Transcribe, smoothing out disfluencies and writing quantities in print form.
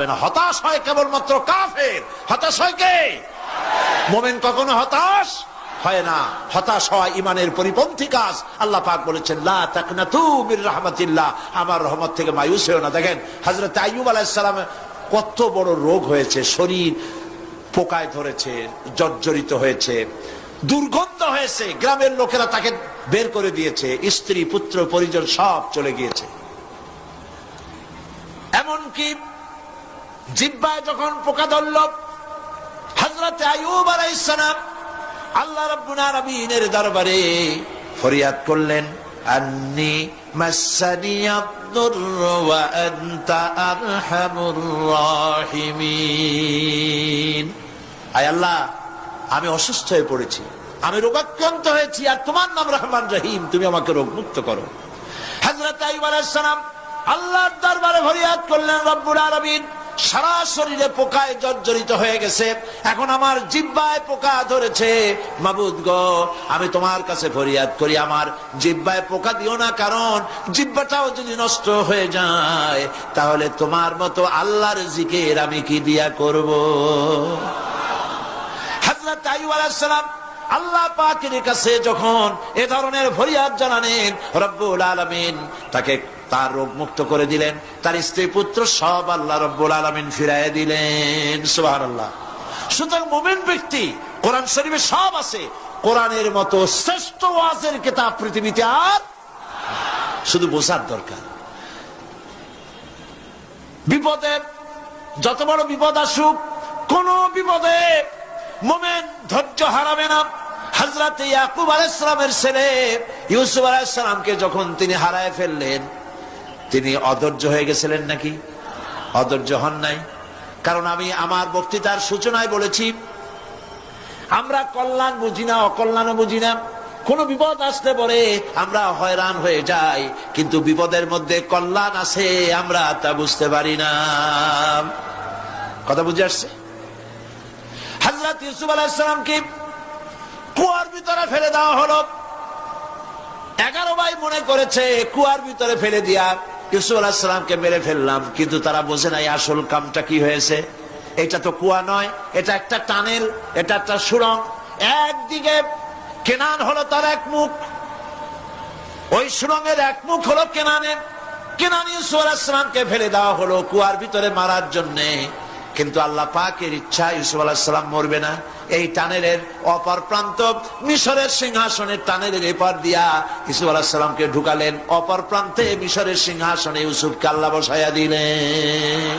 হতাশ হয় কেবলমাত্র কাফের। হতাশ হয় কে? মুমিন কখনো হতাশ হয় না। হতাশ হওয়া ইমানের পরিপন্থী কাজ। আল্লাহ পাক বলেছেন লা তাকনাতু মির রাহমাতিল্লাহ, আমার রহমত থেকে মায়ুস হও না। দেখেন হযরত আইয়ুব আলাইহিস সালাম কত বড় রোগ হয়েছে, শরীর পোকায় ধরেছে, জর্জরিত হয়েছে, দুর্গন্ধ হয়েছে, গ্রামের লোকেরা তাকে বের করে দিয়েছে, স্ত্রী পুত্র পরিজন সব চলে গিয়েছে। এমনকি জিহ্বায় যখন পোকা ধরল, হযরত আইয়ুব আলাইহিস সালাম আল্লাহ রাব্বুল আলামিনের দরবারে ফরিয়াদ করলেন, আন্নী মাসসানিয়াদ-দুরর ওয়া আনতা আরহামুর রাহিমিন। আয় আল্লাহ, আমি অসুস্থ হয়ে পড়েছি, আমি রোগাক্রান্ত হয়েছি, আর তোমার নাম রহমান রহিম, তুমি আমাকে রোগ মুক্ত করো। হযরত আইয়ুব আলাইহিস সালাম আল্লাহর দরবারে ফরিয়াদ করলেন, রব্বুল আলামিন সারা শরীরে পোকায় জর্জরিত হয়ে গেছে, এখন আমার জিহ্বায় পোকা ধরেছে, মাবুদ গো আমি তোমার কাছে ফরিয়াদ করি, আমার জিহ্বায় পোকা দিও না, কারণ জিহ্বাটাও যদি নষ্ট হয়ে যায় তাহলে তোমার মতো আল্লাহর জিকির আমি কি দিয়া করব। হযরত আইয়ুব আলাইহিস সালাম আল্লাহ পাকের কাছে যখন এ ধরনের ফরিয়াদ জানালেন, রব্বুল আলামিন তাকে তার রোগ মুক্ত করে দিলেন, তার স্ত্রী পুত্র সব আল্লাহ রব্বুল আলামিন ফিরাইয়া দিলেন। সুবহানাল্লাহ। সুতরাং মুমিন ব্যক্তি, কোরআন শরীফে সব আছে, কোরআনের মতো শ্রেষ্ঠ ওয়াজের কিতাব পৃথিবীতে আর শুধু বোঝার দরকার। বিপদে যত বড় বিপদ আসুক, কোন বিপদে মুমিন ধৈর্য হারাবে না। হযরত ইয়াকুব আলাইহিস সালামের ছেলে ইউসুফ আলাইহিস সালামকে যখন তিনি হারায় ফেললেন, তিনি অধৈর্য হয়ে গেছিলেন নাকি? অধৈর্য হন নাই। কারণ আমি আমার বক্তৃতার সূচনায় বলেছি, আমরা কল্যাণ বুঝি না, অকল্যাণও বুঝি না। কোন বিপদ আসতে পরে আমরা হয়রান হয়ে যাই, কিন্তু বিপদের মধ্যে কল্যাণ আছে আমরা তা বুঝতে পারি না। কথা বুঝে আসছে? হযরত ইউসুফ আলাইহিস সালামকে কুয়ার ভিতরে ফেলে দেওয়া হলো। 11 ভাই মনে করেছে কুয়ার ভিতরে ফেলে দিয়া ইউসুফ আলাইহিস সালামকে মেরে ফেললাম, কিন্তু তারা বোঝে নাই আসল কামটা কি হয়েছে। এটা তো কুয়া নয়, এটা একটা টানেল, এটা একটা সুড়ঙ্গ। একদিকে কেনান হলো তার এক মুখ, ওই সুড়ঙ্গের এক মুখ হলো কেনানের। কেনান ইউসুফ আলাইহিস সালামকে ফেলে দেওয়া হলো কুয়ার ভিতরে মারার জন্যে, কিন্তু আল্লাহ পাকের ইচ্ছা ইউসুফ আলাইহিস সালাম মরবে না। এই টানেলের অপর প্রান্ত মিশরের সিংহাসনের টানেলের এপার দিয়া ইউসুফ আলাইহিস সালামকে ঢুকালেন, অপর প্রান্তে মিশরের সিংহাসনে ইউসুফকে আল্লাহ বসাইয়া দিলেন।